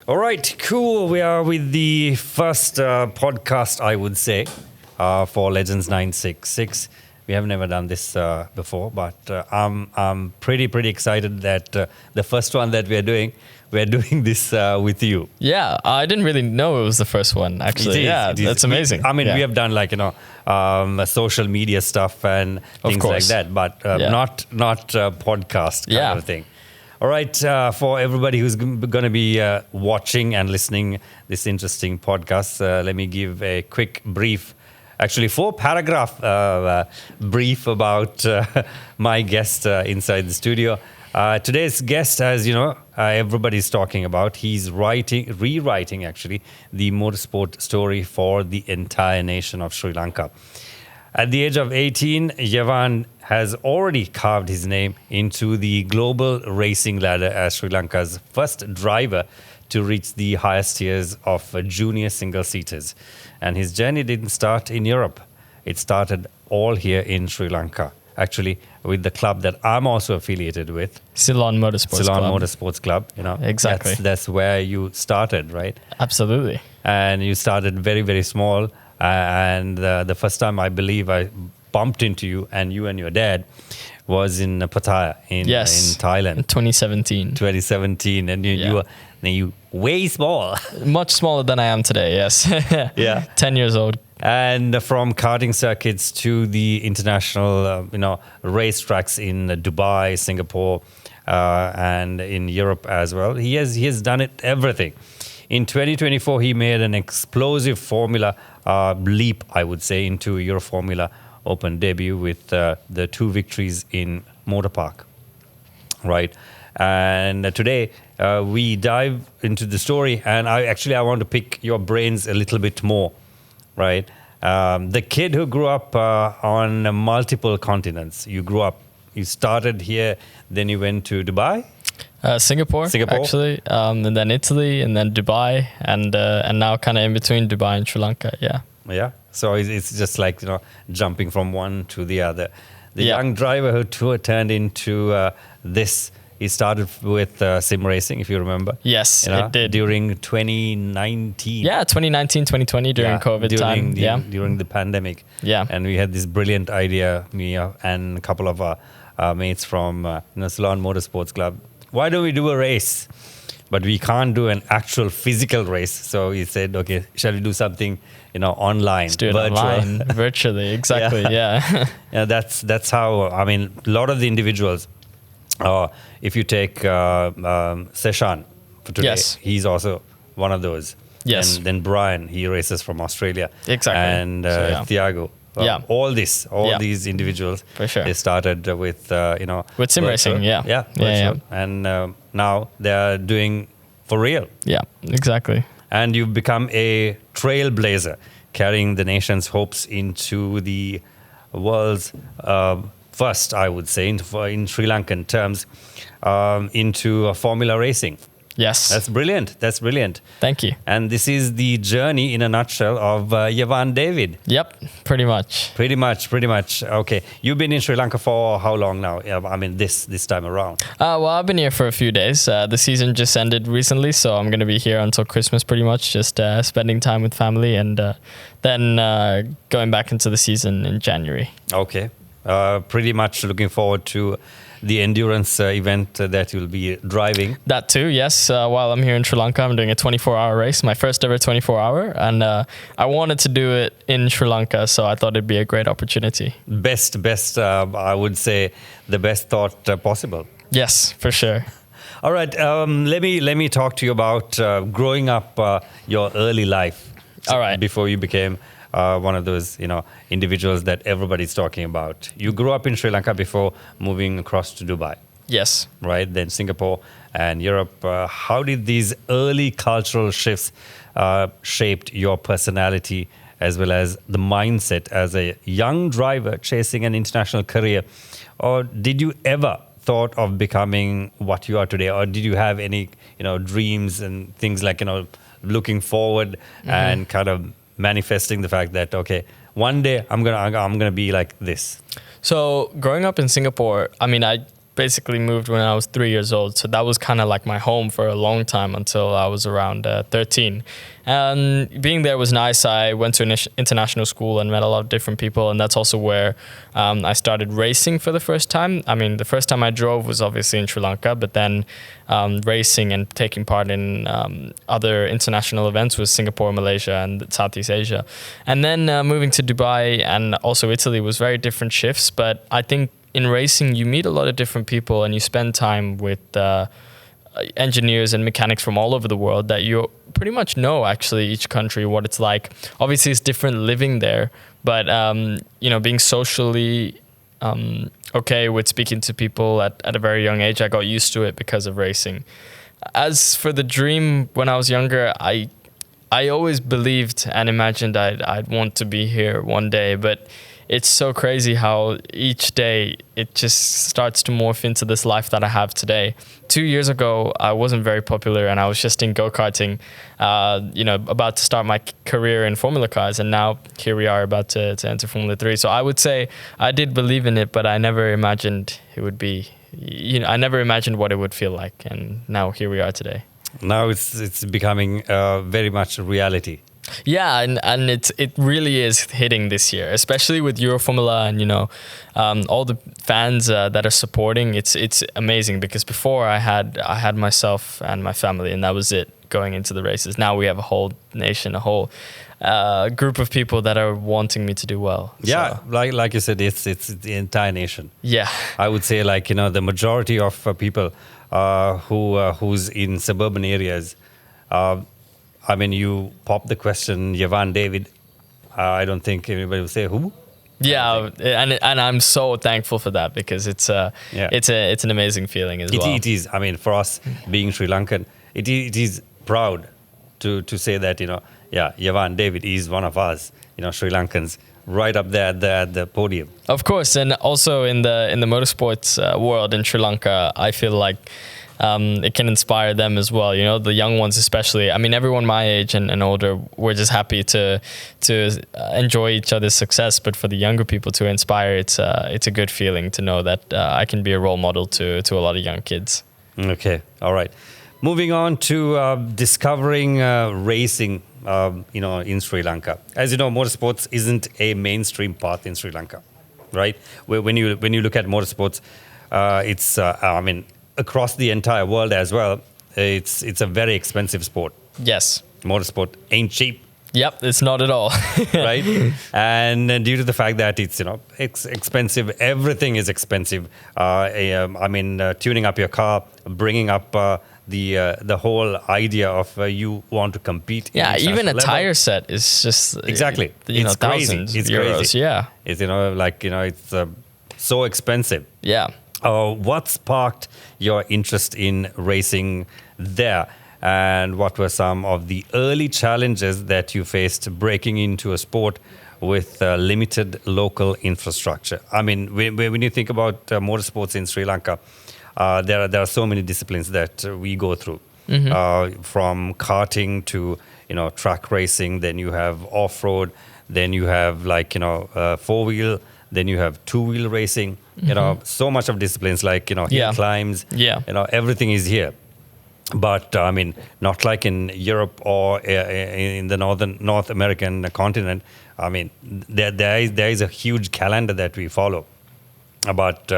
All right, cool. We are with the first podcast, I would say, for Legends 966. We have never done this before, but I'm pretty excited that the first one that we're doing this with you. Yeah, I didn't really know it was the first one, actually. It is. That's amazing. We have done social media stuff and things like that, but not podcast kind of thing. All right, for everybody who's going to be watching and listening this interesting podcast, let me give a quick brief, actually 4-paragraph brief about my guest inside the studio. Today's guest, as you know, everybody's talking about. He's rewriting actually the motorsport story for the entire nation of Sri Lanka. At the age of 18, Yevan has already carved his name into the global racing ladder as Sri Lanka's first driver to reach the highest tiers of junior single-seaters. And his journey didn't start in Europe. It started all here in Sri Lanka, actually, with the club that I'm also affiliated with. Ceylon Motorsports Club. Exactly. That's where you started, right? Absolutely. And you started very, very small. And the first time I believe I bumped into you and your dad was in Pattaya in Thailand. In 2017. 2017. And you were way small. Much smaller than I am today, yes. Yeah. 10 years old. And from karting circuits to the international, race tracks in Dubai, Singapore, and in Europe as well. He has done everything. In 2024, he made an explosive Formula leap, I would say, into Euro Formula Open debut with the 2 victories in Motor Park, right? And today we dive into the story, and I want to pick your brains a little bit more, right? The kid who grew up on multiple continents. You started here, then you went to Dubai. Singapore, actually, and then Italy, and then Dubai, and now kind of in between Dubai and Sri Lanka. Yeah. So it's just like jumping from one to the other. The young driver who turned into this. He started with sim racing, if you remember. Yes, it did. During 2019. Yeah, 2019, 2020, during COVID time. During the pandemic. Yeah. And we had this brilliant idea, me and a couple of our mates from Ceylon Motorsports Club. Why don't we do a race? But we can't do an actual physical race. So we said, okay, shall we do something, online? Let's do it online, virtually, exactly, yeah. Yeah, that's how, a lot of the individuals, if you take Seshan for today, he's also one of those. Yes. And then Brian, he races from Australia. Exactly. And Thiago. All these individuals, for sure. They started with with sim racing, virtual. And now they are doing for real. Yeah, exactly. And you've become a trailblazer, carrying the nation's hopes into the world's first, I would say, in Sri Lankan terms, into Formula racing. Yes. That's brilliant. Thank you. And this is the journey in a nutshell of Yevan David. Yep, pretty much. Pretty much. Okay. You've been in Sri Lanka for how long now? This time around. Well, I've been here for a few days. The season just ended recently, so I'm going to be here until Christmas pretty much, just spending time with family and then going back into the season in January. Okay. Pretty much looking forward to the endurance event that you'll be driving. That too, yes. While I'm here in Sri Lanka, I'm doing a 24-hour race, my first ever 24-hour, and I wanted to do it in Sri Lanka, so I thought it'd be a great opportunity. Best, I would say the best thought possible. Yes, for sure. All right, let me talk to you about growing up your early life. All right. Before you became one of those, individuals that everybody's talking about. You grew up in Sri Lanka before moving across to Dubai. Yes. Right, then Singapore and Europe. How did these early cultural shifts shaped your personality as well as the mindset as a young driver chasing an international career? Or did you ever thought of becoming what you are today? Or did you have any, dreams and things like, looking forward and kind of manifesting the fact that, okay, one day I'm gonna be like this? So growing up in Singapore, I basically moved when I was 3 years old. So that was kind of like my home for a long time until I was around 13. And being there was nice. I went to an international school and met a lot of different people. And that's also where I started racing for the first time. I mean, the first time I drove was obviously in Sri Lanka, but then racing and taking part in other international events was Singapore, Malaysia, and Southeast Asia. And then moving to Dubai and also Italy was very different shifts. But I think in racing, you meet a lot of different people and you spend time with engineers and mechanics from all over the world that you pretty much know actually each country, what it's like. Obviously, it's different living there, but being socially okay with speaking to people at a very young age, I got used to it because of racing. As for the dream, when I was younger, I always believed and imagined I'd want to be here one day, but it's so crazy how each day it just starts to morph into this life that I have today. 2 years ago, I wasn't very popular and I was just in go-karting, about to start my career in Formula cars. And now here we are about to enter Formula 3. So I would say I did believe in it, but I never imagined it would be, I never imagined what it would feel like. And now here we are today. Now it's becoming very much a reality. Yeah, and it really is hitting this year, especially with Euroformula and all the fans that are supporting. It's amazing because before I had myself and my family, and that was it going into the races. Now we have a whole nation, a whole group of people that are wanting me to do well. Yeah, so. like you said, it's the entire nation. Yeah, I would say the majority of people who's in suburban areas. I mean, you pop the question, Yevan David. I don't think anybody will say who. Yeah, and I'm so thankful for that because it's an amazing feeling as well. It is. I mean, for us being Sri Lankan, it is proud to say that Yevan David is one of us, Sri Lankans, right up there at the podium. Of course, and also in the motorsports world in Sri Lanka, I feel like. It can inspire them as well, the young ones especially. I mean, everyone my age and older, we're just happy to enjoy each other's success. But for the younger people to inspire, it's a good feeling to know that I can be a role model to a lot of young kids. Okay, all right. Moving on to discovering racing, in Sri Lanka. As you know, motorsports isn't a mainstream path in Sri Lanka, right? When you look at motorsports, it's across the entire world as well, it's a very expensive sport. Yes. Motorsport ain't cheap. Yep, it's not at all. Right? And due to the fact that it's expensive, everything is expensive. Tuning up your car, bringing up the whole idea of you want to compete. Yeah, even a tire set is just exactly. It's thousands crazy. It's euros. Crazy. Yeah. It's so expensive. Yeah. What sparked your interest in racing there? And what were some of the early challenges that you faced breaking into a sport with limited local infrastructure? I mean, when you think about motorsports in Sri Lanka, there are so many disciplines that we go through, from karting to track racing. Then you have off-road. Then you have four-wheel. Then you have two-wheel racing. So much of disciplines hill climbs. Yeah. Everything is here. But not like in Europe or in the North American continent. I mean, there is a huge calendar that we follow. But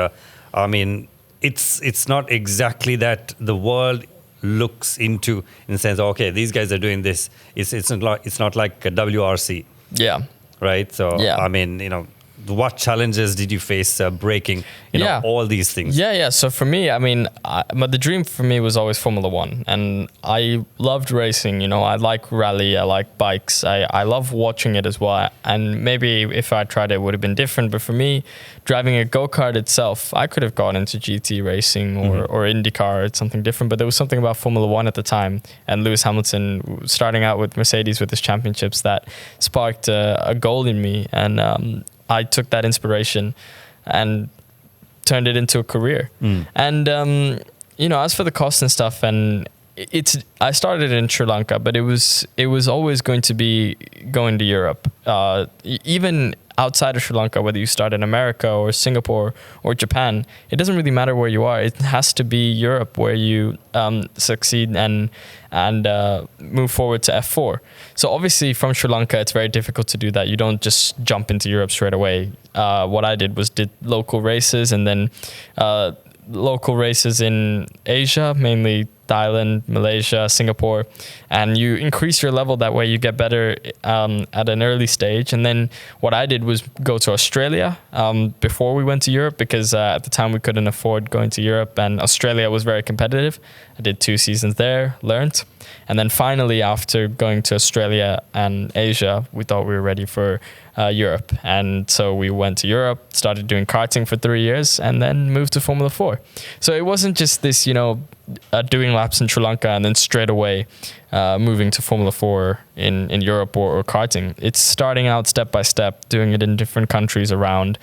it's not exactly that the world looks into in the sense, okay, these guys are doing this. It's not like a WRC. Yeah. Right. So what challenges did you face breaking all these things? Yeah. So for me, the dream for me was always Formula 1, and I loved racing. I like rally, I like bikes, I love watching it as well. And maybe if I tried it would have been different. But for me, driving a go-kart itself, I could have gone into GT racing or IndyCar or something different. But there was something about Formula 1 at the time, and Lewis Hamilton starting out with Mercedes with his championships that sparked a goal in me. And I took that inspiration and turned it into a career. And, as for the cost and stuff, and I started in Sri Lanka, but it was always going to be going to Europe. Even outside of Sri Lanka, whether you start in America or Singapore or Japan, it doesn't really matter where you are. It has to be Europe where you succeed and move forward to F4. So obviously from Sri Lanka, it's very difficult to do that. You don't just jump into Europe straight away. What I did was did local races, and then local races in Asia, mainly Thailand, Malaysia, Singapore, and you increase your level. That way you get better at an early stage. And then what I did was go to Australia before we went to Europe, because at the time we couldn't afford going to Europe, and Australia was very competitive. I did 2 seasons there, learned. And then finally, after going to Australia and Asia, we thought we were ready for Europe. And so we went to Europe, started doing karting for 3 years, and then moved to Formula 4. So it wasn't just this, doing laps in Sri Lanka and then straight away moving to Formula 4 in Europe or karting. It's starting out step by step, doing it in different countries around,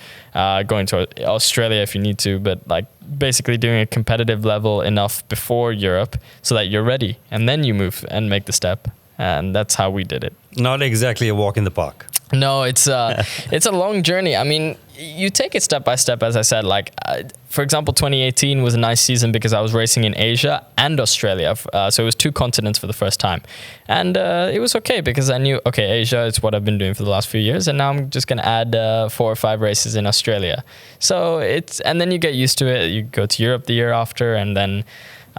going to Australia if you need to, but like basically doing a competitive level enough before Europe so that you're ready, and then you move and make the step. And that's how we did it. Not exactly a walk in the park. No, it's a long journey. I mean, you take it step by step, as I said. Like, for example, 2018 was a nice season because I was racing in Asia and Australia. So it was 2 continents for the first time. And it was okay because I knew, okay, Asia is what I've been doing for the last few years. And now I'm just going to add 4 or 5 races in Australia. So and then you get used to it. You go to Europe the year after, and then,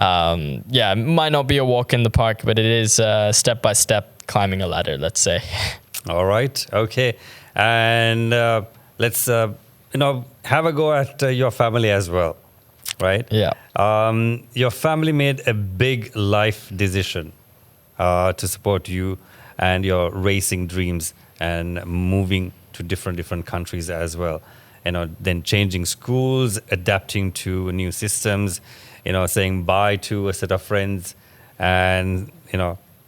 it might not be a walk in the park, but it is step by step climbing a ladder, let's say. All right. Okay. And let's, have a go at your family as well, right? Yeah. Your family made a big life decision to support you and your racing dreams and moving to different countries as well. Then changing schools, adapting to new systems, saying bye to a set of friends and,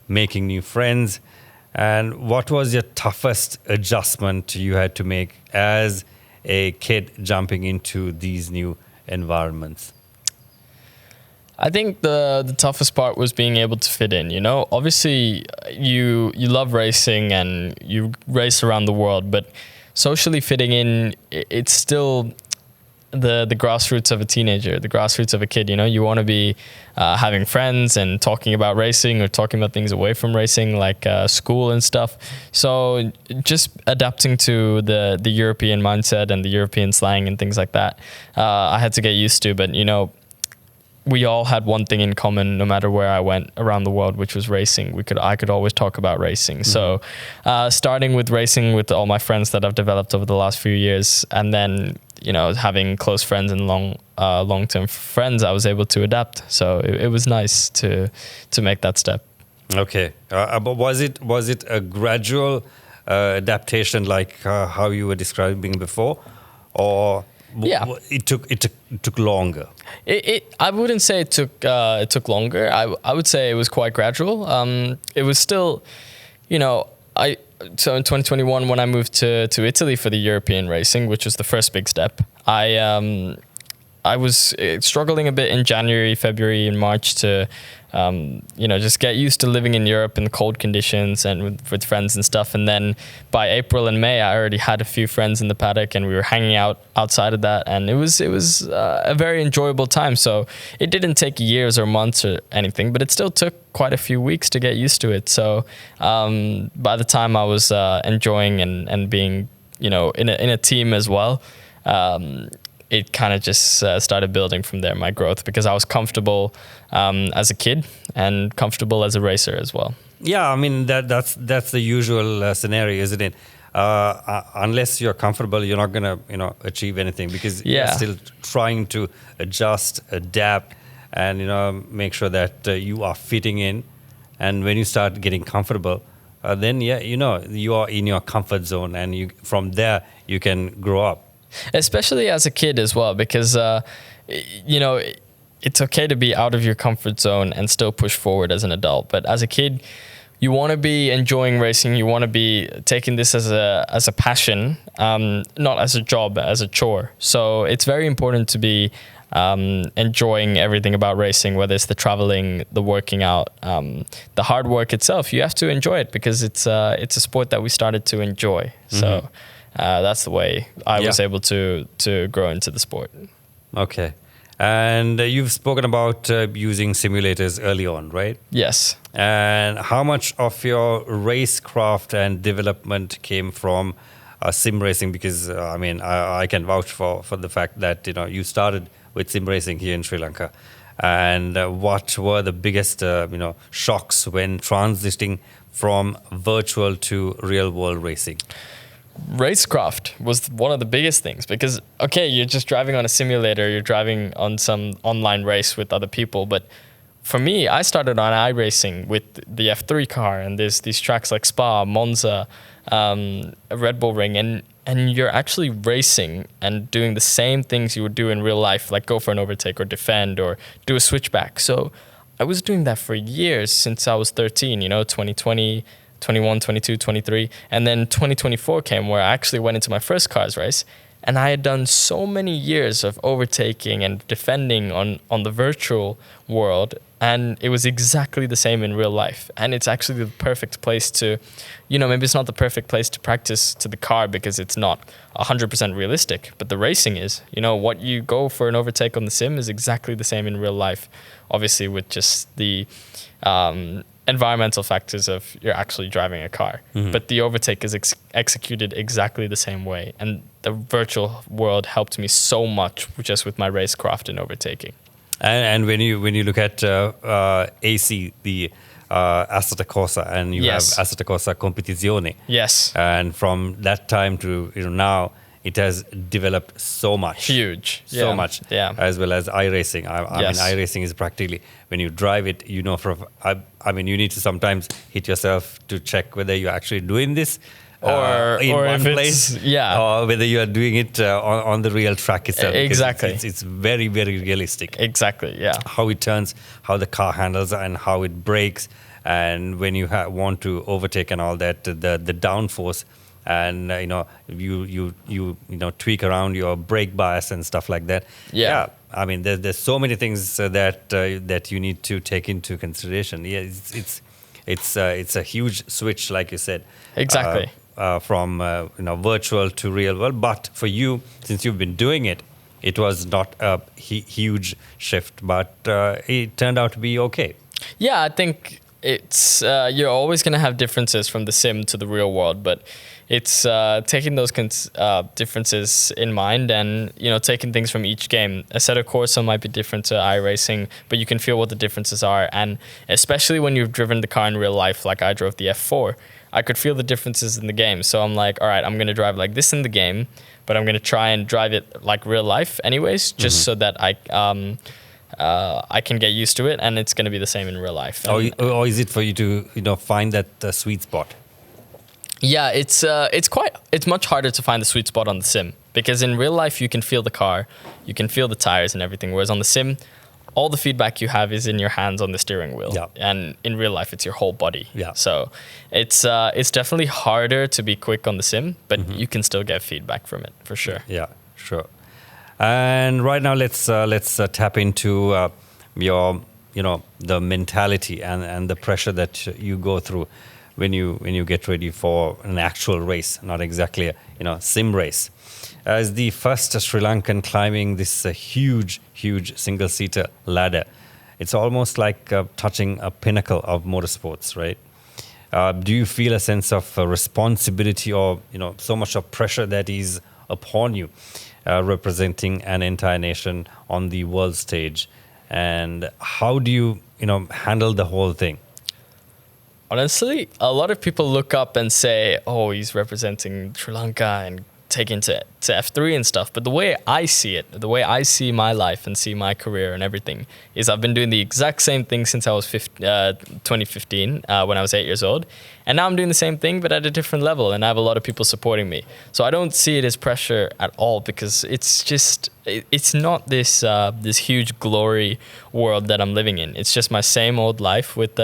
making new friends. And what was your toughest adjustment you had to make as a kid jumping into these new environments? I think the toughest part was being able to fit in. Obviously you love racing and you race around the world, but socially fitting in, it's still the grassroots of a teenager, the grassroots of a kid. You want to be having friends and talking about racing or talking about things away from racing, like school and stuff. So just adapting to the European mindset and the European slang and things like that, I had to get used to. But we all had one thing in common, no matter where I went around the world, which was racing. I could always talk about racing. Mm-hmm. So starting with racing with all my friends that I've developed over the last few years, and then having close friends and long-term friends, I was able to adapt. So it was nice to make that step. Okay, but was it a gradual adaptation, like how you were describing before, or it took longer? I wouldn't say it took longer. I would say it was quite gradual. It was still, So in 2021, when I moved to Italy for the European racing, which was the first big step, I was struggling a bit in January, February, and March to, just get used to living in Europe in the cold conditions and with friends and stuff. And then by April and May, I already had a few friends in the paddock, and we were hanging out outside of that. And it was a very enjoyable time. So it didn't take years or months or anything, but it still took quite a few weeks to get used to it. So by the time I was enjoying and being, in a team as well, it kind of just started building from there, my growth, because I was comfortable as a kid and comfortable as a racer as well. Yeah, I mean, that's the usual scenario, isn't it? Unless you're comfortable, you're not going to, achieve anything, because you're still trying to adjust, adapt, and, make sure that you are fitting in. And when you start getting comfortable, then, you are in your comfort zone, and from there, you can grow up. Especially as a kid as well, because, it's okay to be out of your comfort zone and still push forward as an adult. But as a kid, you want to be enjoying racing. You want to be taking this as a passion, not as a job, as a chore. So it's very important to be enjoying everything about racing, whether it's the traveling, the working out, the hard work itself. You have to enjoy it because it's a sport that we started to enjoy. So that's the way I was able to grow into the sport. Okay. And you've spoken about using simulators early on, right? Yes. And how much of your racecraft and development came from sim racing? Because I can vouch for the fact that you started with sim racing here in Sri Lanka. And what were the biggest shocks when transiting from virtual to real world racing? Racecraft was one of the biggest things because, okay, you're just driving on a simulator, you're driving on some online race with other people. But for me, I started on iRacing with the F3 car, and there's these tracks like Spa, Monza, Red Bull Ring, and you're actually racing and doing the same things you would do in real life, like go for an overtake or defend or do a switchback. So I was doing that for years since I was 13, 2020, 21, 22, 23. And then 2024 came where I actually went into my first cars race. And I had done so many years of overtaking and defending on the virtual world. And it was exactly the same in real life. And it's actually the perfect place to, maybe it's not the perfect place to practice to the car because it's not 100% realistic. But the racing is, what you go for an overtake on the sim is exactly the same in real life. Obviously with just the environmental factors of you're actually driving a car. Mm-hmm. But the overtake is executed exactly the same way. And the virtual world helped me so much just with my racecraft and overtaking. And when you look at AC, the Assetto Corsa, and you have Assetto Corsa Competizione. Yes. And from that time to now, it has developed so much. Huge. So much. Yeah. As well as iRacing. I mean, iRacing is practically, when you drive it, you need to sometimes hit yourself to check whether you're actually doing this or in one place. Or whether you are doing it on the real track itself. Exactly. It's very, very realistic. Exactly, yeah. How it turns, how the car handles, and how it brakes. And when you want to overtake and all that, the downforce. And you tweak around your brake bias and stuff like that. Yeah. I mean, there's so many things that you need to take into consideration. Yeah, it's a huge switch, like you said. Exactly. From virtual to real world. But for you, since you've been doing it, it was not a huge shift, but it turned out to be okay. Yeah, I think it's you're always going to have differences from the sim to the real world, but it's taking those differences in mind and, taking things from each game. Assetto Corsa might be different to iRacing, but you can feel what the differences are. And especially when you've driven the car in real life, like I drove the F4, I could feel the differences in the game. So I'm like, all right, I'm going to drive like this in the game, but I'm going to try and drive it like real life anyways, just so that I can get used to it, and it's going to be the same in real life. Or is it for you to find that sweet spot? Yeah, it's much harder to find the sweet spot on the sim because in real life you can feel the car, you can feel the tires and everything, whereas on the sim, all the feedback you have is in your hands on the steering wheel, and in real life it's your whole body. Yeah. So it's definitely harder to be quick on the sim, but you can still get feedback from it for sure. Yeah, sure. And right now let's tap into your the mentality and the pressure that you go through when you get ready for an actual race, not exactly a sim race. As the first Sri Lankan climbing this huge single-seater ladder, it's almost like touching a pinnacle of motorsports, right? Do you feel a sense of responsibility or so much of pressure that is upon you, representing an entire nation on the world stage? And how do you handle the whole thing? Honestly, a lot of people look up and say, oh, he's representing Sri Lanka and taken to F3 and stuff. But the way I see it, the way I see my life and see my career and everything is I've been doing the exact same thing since I was 2015 when I was 8 years old. And now I'm doing the same thing, but at a different level. And I have a lot of people supporting me. So I don't see it as pressure at all because it's not this huge glory world that I'm living in. It's just my same old life with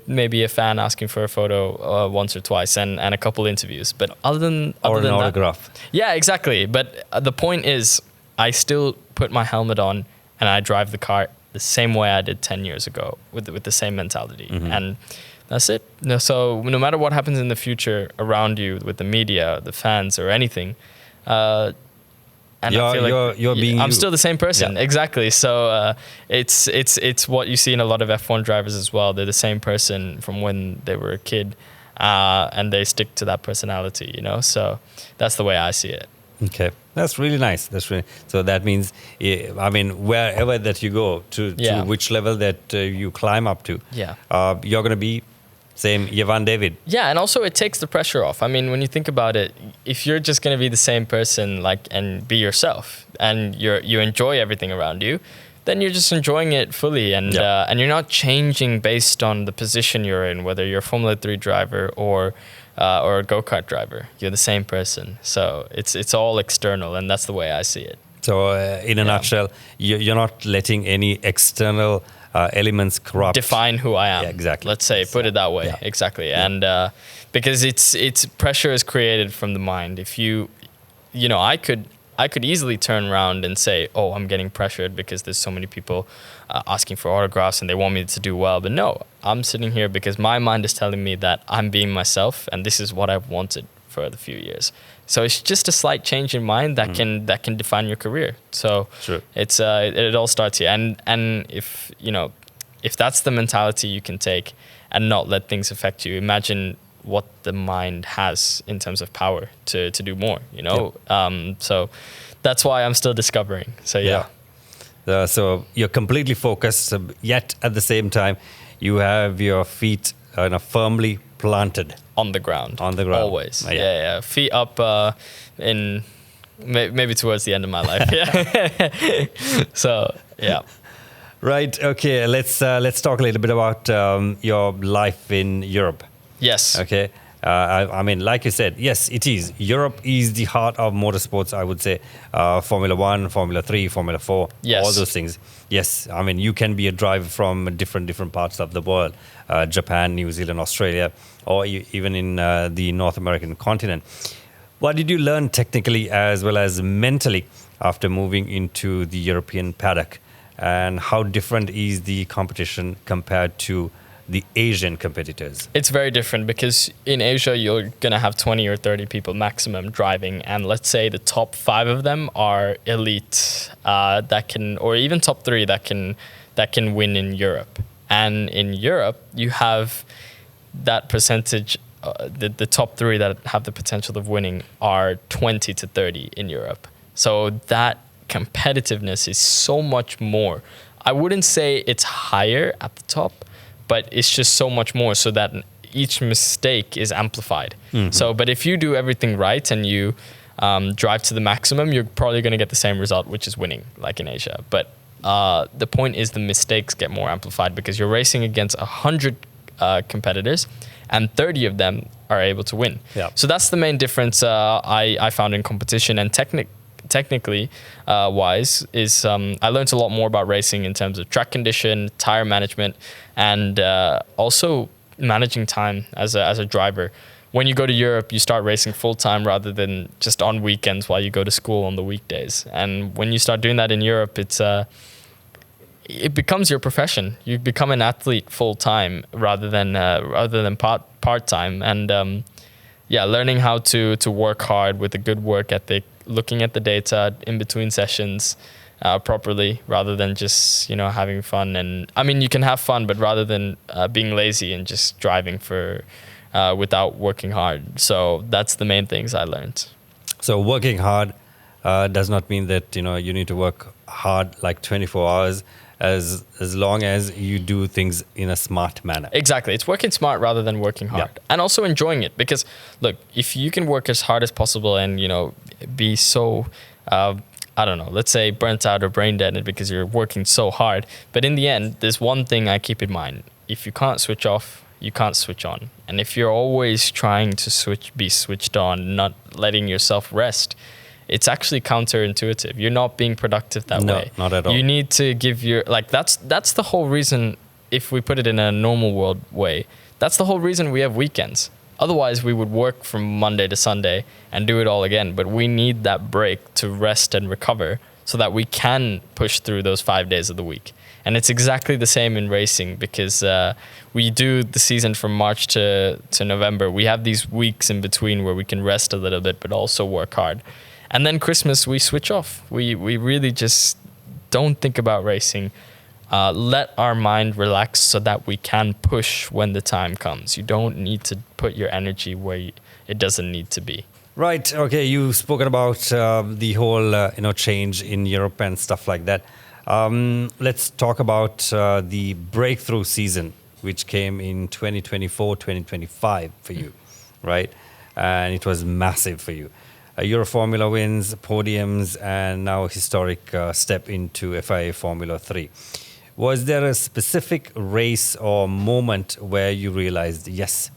maybe a fan asking for a photo once or twice and a couple interviews. But other than an autograph. Yeah, exactly. But the point is, I still put my helmet on and I drive the car the same way I did 10 years ago with the same mentality. Mm-hmm. And That's it. No, so no matter what happens in the future around you with the media, the fans, or anything, and I feel like I'm still the same person. Yeah. Exactly. So it's what you see in a lot of F1 drivers as well. They're the same person from when they were a kid, and they stick to that personality. You know. So that's the way I see it. Okay, that's really nice. So that means, I mean, wherever that you go to which level that you climb up to, you're going to be same Yevan David. Yeah, and also it takes the pressure off. I mean, when you think about it, if you're just going to be the same person, like, and be yourself, and you enjoy everything around you, then you're just enjoying it fully, and you're not changing based on the position you're in, whether you're a Formula 3 driver or a go-kart driver. You're the same person. So it's all external, and that's the way I see it. So in a nutshell, you're not letting any external elements corrupt. Define who I am. Yeah, exactly. Let's say, put it that way. Yeah. Exactly. Yeah. And because it's pressure is created from the mind. If you know, I could easily turn around and say, oh, I'm getting pressured because there's so many people asking for autographs and they want me to do well. But no, I'm sitting here because my mind is telling me that I'm being myself and this is what I've wanted for the few years. So it's just a slight change in mind that can define your career. So it's it all starts here. And if that's the mentality you can take and not let things affect you, imagine what the mind has in terms of power to do more, you know? Yeah. So that's why I'm still discovering. So, yeah. So you're completely focused, yet at the same time, you have your feet firmly planted. On the ground. Always. Yeah. Feet up in maybe towards the end of my life. Yeah. So, yeah. Right. Okay. Let's talk a little bit about your life in Europe. Yes. Okay. I mean, like you said, yes, it is. Europe is the heart of motorsports, I would say. Formula 1, Formula 3, Formula 4, all those things. Yes, I mean, you can be a driver from different parts of the world, Japan, New Zealand, Australia, or even in the North American continent. What did you learn technically as well as mentally after moving into the European paddock? And how different is the competition compared to the Asian competitors? It's very different because in Asia, you're going to have 20 or 30 people maximum driving. And let's say the top 5 of them are elite that can, or even top 3 that can win in Europe. And in Europe, you have that percentage, the top 3 that have the potential of winning are 20 to 30 in Europe. So that competitiveness is so much more. I wouldn't say it's higher at the top, but it's just so much more so that each mistake is amplified. Mm-hmm. So, but if you do everything right and you drive to the maximum, you're probably going to get the same result, which is winning, like in Asia. But the point is the mistakes get more amplified because you're racing against 100 competitors and 30 of them are able to win. Yeah. So that's the main difference I found in competition. And technically wise is I learned a lot more about racing in terms of track condition, tire management, and also managing time as a driver. When you go to Europe, you start racing full time rather than just on weekends while you go to school on the weekdays. And when you start doing that in Europe, it becomes your profession. You become an athlete full time rather than part time. And learning how to work hard with a good work ethic, looking at the data in between sessions properly rather than just, having fun. And I mean, you can have fun, but rather than being lazy and just driving without working hard. So that's the main things I learned. So working hard does not mean that, you need to work hard like 24 hours as long as you do things in a smart manner. Exactly. It's working smart rather than working hard. Yeah. And also enjoying it. Because, look, if you can work as hard as possible and, be so, let's say burnt out or brain dead because you're working so hard. But in the end, there's one thing I keep in mind. If you can't switch off, you can't switch on. And if you're always trying to be switched on, not letting yourself rest, it's actually counterintuitive. You're not being productive that way. No, not at all. You need to give that's the whole reason, if we put it in a normal world way, that's the whole reason we have weekends. Otherwise, we would work from Monday to Sunday and do it all again. But we need that break to rest and recover so that we can push through those 5 days of the week. And it's exactly the same in racing, because we do the season from March to November. We have these weeks in between where we can rest a little bit, but also work hard. And then Christmas, we switch off. We really just don't think about racing. Let our mind relax so that we can push when the time comes. You don't need to put your energy where it doesn't need to be. Right. Okay. You've spoken about the whole change in Europe and stuff like that. Let's talk about the breakthrough season, which came in 2024, 2025 for you, right? And it was massive for you. Euro Formula wins, podiums, and now a historic step into FIA Formula 3. Was there a specific race or moment where you realized, yes,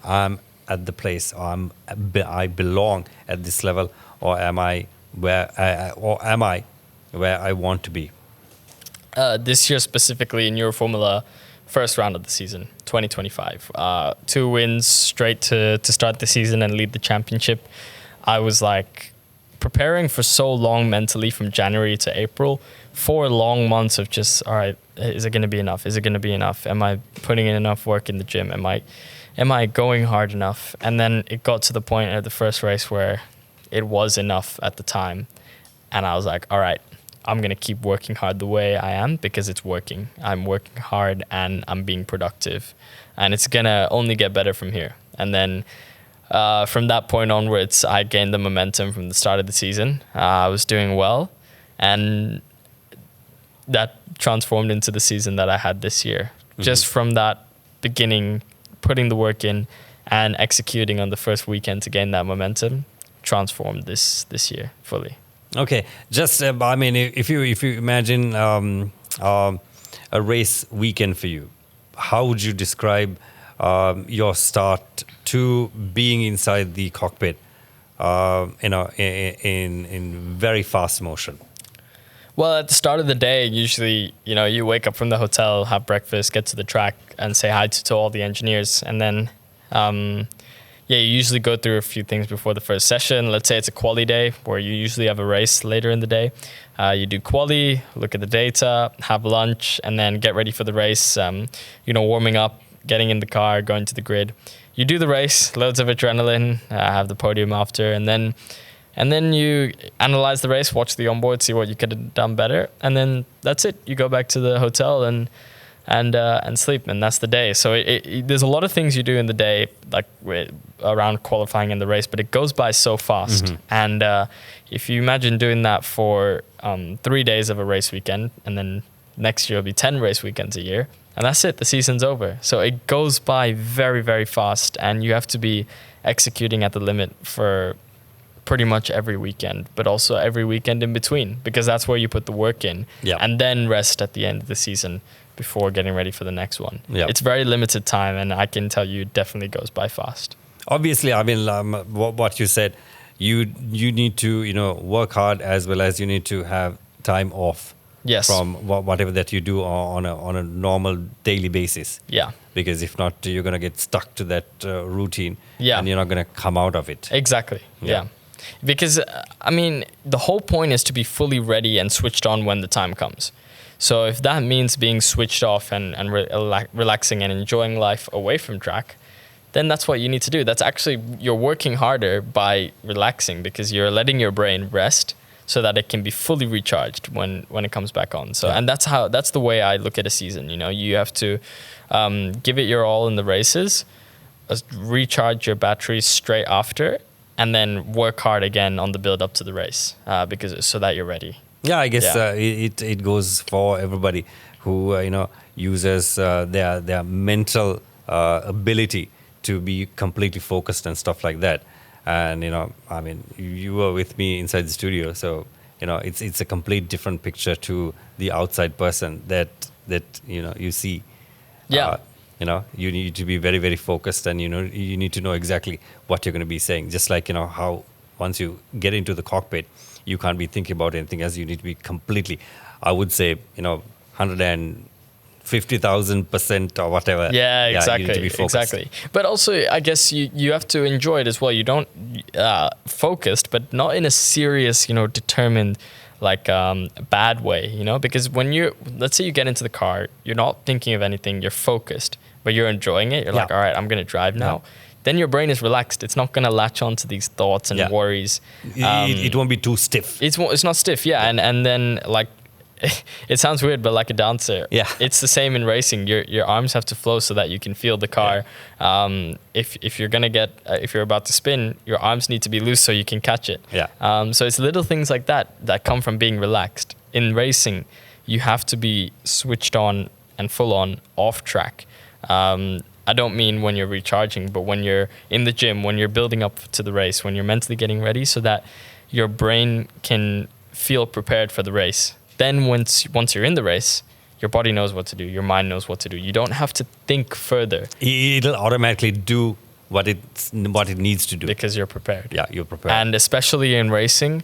I'm at the place, or I belong at this level, or am I where I want to be? This year specifically in Euro Formula, first round of the season, 2025. 2 wins straight to start the season and lead the championship. I was like preparing for so long mentally from January to April, 4 long months of just, all right, is it going to be enough? Is it going to be enough? Am I putting in enough work in the gym? Am I going hard enough? And then it got to the point at the first race where it was enough at the time. And I was like, all right, I'm going to keep working hard the way I am because it's working. I'm working hard and I'm being productive. And it's going to only get better from here. And then from that point onwards, I gained the momentum from the start of the season. I was doing well. And that transformed into the season that I had this year. Mm-hmm. Just from that beginning, putting the work in and executing on the first weekend to gain that momentum, transformed this year fully. Okay, just if you imagine a race weekend for you, how would you describe your start to being inside the cockpit, in very fast motion? Well, at the start of the day, usually, you wake up from the hotel, have breakfast, get to the track, and say hi to all the engineers, and then, you usually go through a few things before the first session. Let's say it's a quali day, where you usually have a race later in the day. You do quali, look at the data, have lunch, and then get ready for the race. Warming up, getting in the car, going to the grid. You do the race, loads of adrenaline, have the podium after, and then you analyze the race, watch the onboard, see what you could have done better, and then that's it. You go back to the hotel and sleep, and that's the day. So there's a lot of things you do in the day, like around qualifying in the race, but it goes by so fast. Mm-hmm. And if you imagine doing that for 3 days of a race weekend, and then next year will be 10 race weekends a year, and that's it. The season's over. So it goes by very, very fast, and you have to be executing at the limit for pretty much every weekend, but also every weekend in between, because that's where you put the work in, and then rest at the end of the season before getting ready for the next one. Yep. It's very limited time, and I can tell you it definitely goes by fast. Obviously, what you said, you need to work hard, as well as you need to have time off. Yes. From whatever that you do on a normal daily basis. Yeah. Because if not, you're going to get stuck to that routine. Yeah. And you're not going to come out of it. Exactly. Yeah. Because, the whole point is to be fully ready and switched on when the time comes. So if that means being switched off and relaxing and enjoying life away from track, then that's what you need to do. That's actually, you're working harder by relaxing, because you're letting your brain rest so that it can be fully recharged when it comes back on. So, and that's the way I look at a season. You have to give it your all in the races, recharge your batteries straight after, and then work hard again on the build up to the race, so that you're ready. Yeah, I guess it goes for everybody who uses their mental ability to be completely focused and stuff like that. And you were with me inside the studio, so it's a complete different picture to the outside person that you see. Yeah. You need to be very, very focused, and you need to know exactly what you're going to be saying. Just like how once you get into the cockpit, you can't be thinking about anything else. You need to be completely, I would say, 150,000% or whatever. Yeah, exactly. You need to be focused. Exactly. But also, I guess you have to enjoy it as well. You don't focused, but not in a serious, determined, bad way, you know, because when let's say you get into the car, you're not thinking of anything, you're focused, but you're enjoying it. You're like, all right, I'm going to drive now. Then your brain is relaxed. It's not going to latch on to these thoughts and worries. It won't be too stiff. It's not stiff. Yeah. And then like, it sounds weird, but like a dancer, it's the same in racing. Your arms have to flow so that you can feel the car. If you're about to spin, your arms need to be loose so you can catch it. So it's little things like that come from being relaxed. In racing, you have to be switched on and full on off track. I don't mean when you're recharging, but when you're in the gym, when you're building up to the race, when you're mentally getting ready so that your brain can feel prepared for the race. Then once you're in the race, your body knows what to do. Your mind knows what to do. You don't have to think further. It'll automatically do what it needs to do. Because you're prepared. Yeah, you're prepared. And especially in racing,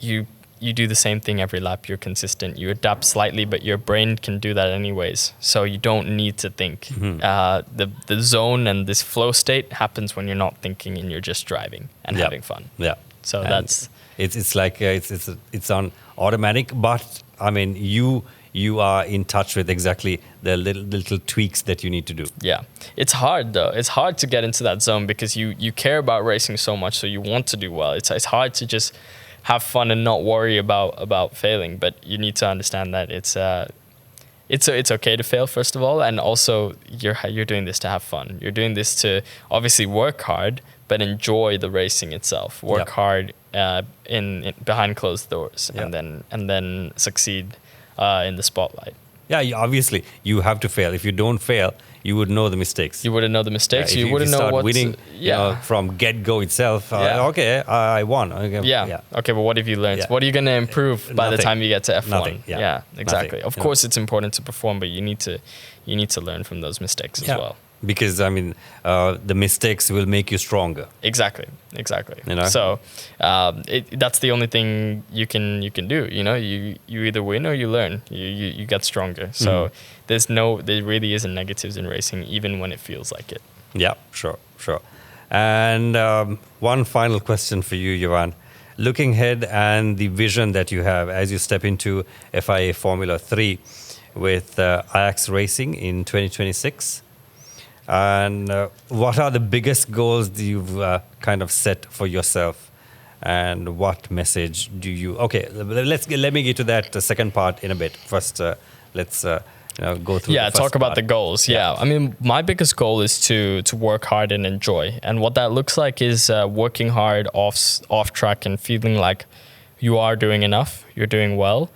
you do the same thing every lap. You're consistent. You adapt slightly, but your brain can do that anyways. So you don't need to think. The zone and this flow state happens when you're not thinking and you're just driving and having fun. Yeah. So and that's... It's like it's on automatic, but I mean you are in touch with exactly the little tweaks that you need to do. Yeah, it's hard though. It's hard to get into that zone because you care about racing so much, so you want to do well. It's hard to just have fun and not worry about failing. But you need to understand that it's okay to fail first of all, and also you're doing this to have fun. You're doing this to obviously work hard, but enjoy the racing itself. Work hard in behind closed doors, and then succeed in the spotlight. Yeah, obviously you have to fail. If you don't fail, you would know the mistakes. You wouldn't know the mistakes. You wouldn't know what's winning. From get go itself. Okay, I won. Okay, Okay, but what have you learned? What are you going to improve by the time you get to F1? Nothing. Yeah, exactly. Nothing. Of course, it's important to perform, but you need to learn from those mistakes as well. Because I mean, the mistakes will make you stronger. Exactly. You know? So that's the only thing you can do. You know, you either win or you learn. You get stronger. So there really isn't negatives in racing, even when it feels like it. Yeah, sure. And one final question for you, Yevan. Looking ahead and the vision that you have as you step into FIA Formula 3 with Ajax Racing in 2026. And what are the biggest goals that you've kind of set for yourself, and what message do you? Okay, let me get to that second part in a bit. First, let's go through. Yeah, talk about the goals. Yeah, I mean, my biggest goal is to work hard and enjoy, and what that looks like is working hard off track and feeling like you are doing enough, you're doing well.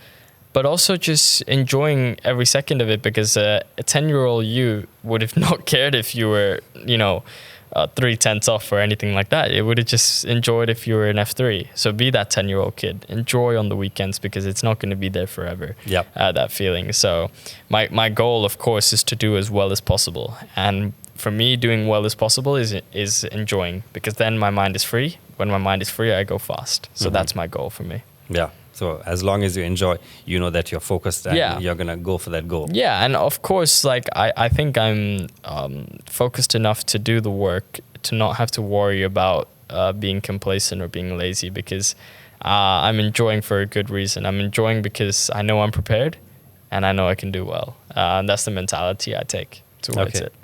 But also just enjoying every second of it, because a 10-year-old you would have not cared if you were, 3/10 off or anything like that. It would have just enjoyed if you were in F3. So be that 10-year-old kid. Enjoy on the weekends, because it's not going to be there forever, that feeling. So my goal, of course, is to do as well as possible. And for me, doing well as possible is enjoying, because then my mind is free. When my mind is free, I go fast. So that's my goal for me. Yeah. So as long as you enjoy, you know that you're focused and you're going to go for that goal. Yeah, and of course, like I think I'm focused enough to do the work, to not have to worry about being complacent or being lazy, because I'm enjoying for a good reason. I'm enjoying because I know I'm prepared and I know I can do well. And that's the mentality I take towards it.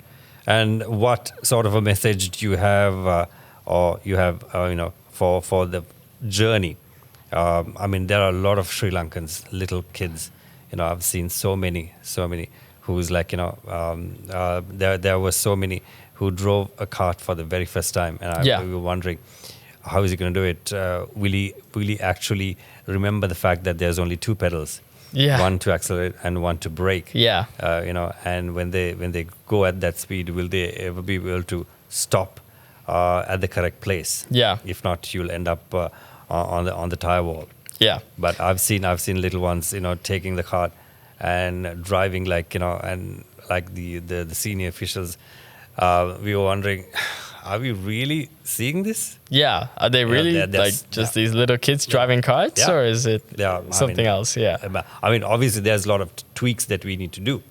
And what sort of a message do you have for the journey? I mean, there are a lot of Sri Lankans, little kids. I've seen so many who's like, there were so many who drove a kart for the very first time. And we were wondering, how is he going to do it? Will he actually remember the fact that there's only two pedals? One to accelerate and one to brake. And when they go at that speed, will they ever be able to stop at the correct place? If not, you'll end up on the tire wall. But I've seen little ones, taking the kart and driving and like the senior officials. We were wondering, are we really seeing this? Are they really these little kids driving karts, or is it something else? I mean, obviously there's a lot of tweaks that we need to do,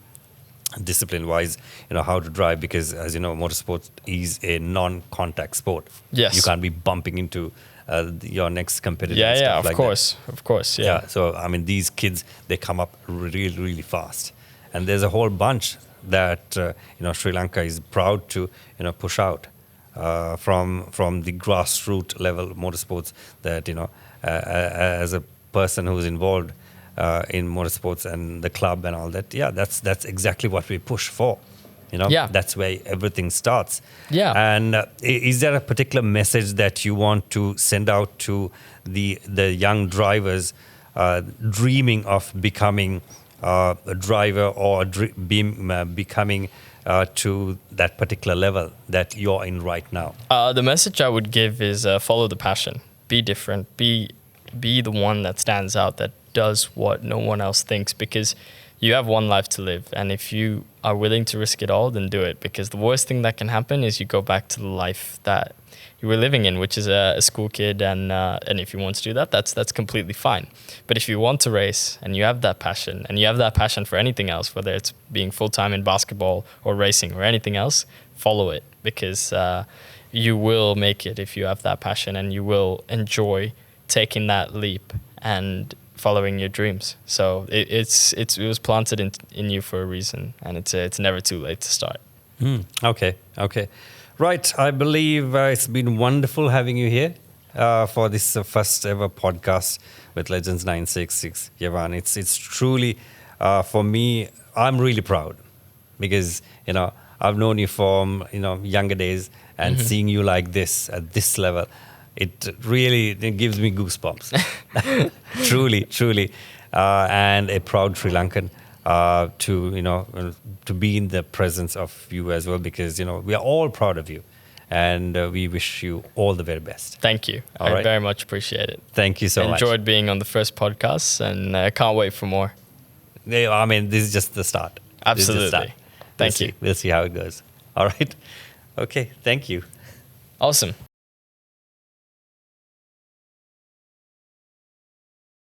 discipline-wise, how to drive, because as you know, motorsports is a non-contact sport. You can't be bumping into your next competitor. Yeah, of course. Yeah. So I mean, these kids, they come up really, really fast, and there's a whole bunch that Sri Lanka is proud to push out from the grassroots level motorsports. That as a person who's involved in motorsports and the club and all that, that's exactly what we push for. That's where everything starts. Yeah. And is there a particular message that you want to send out to the young drivers dreaming of becoming a driver or becoming to that particular level that you're in right now? The message I would give is follow the passion. Be different. Be the one that stands out, that does what no one else thinks, because you have one life to live, and if you are willing to risk it all, then do it, because the worst thing that can happen is you go back to the life that you were living in, which is a school kid, and if you want to do that, that's completely fine. But if you want to race and you have that passion, and you have that passion for anything else, whether it's being full-time in basketball or racing or anything else, follow it, because you will make it if you have that passion, and you will enjoy taking that leap and following your dreams. So it was planted in you for a reason, and it's never too late to start. Okay. Right. I believe it's been wonderful having you here for this first ever podcast with Legends 966, Yevan. It's truly, for me, I'm really proud, because I've known you from younger days, and seeing you like this at this level, it really gives me goosebumps. truly, and a proud Sri Lankan to be in the presence of you as well, because we are all proud of you, and we wish you all the very best. Thank you. I very much appreciate it. Thank you so much. Enjoyed being on the first podcast, and I can't wait for more. I mean, this is just the start. Absolutely. Thank you. We'll see how it goes. All right. Okay. Thank you. Awesome.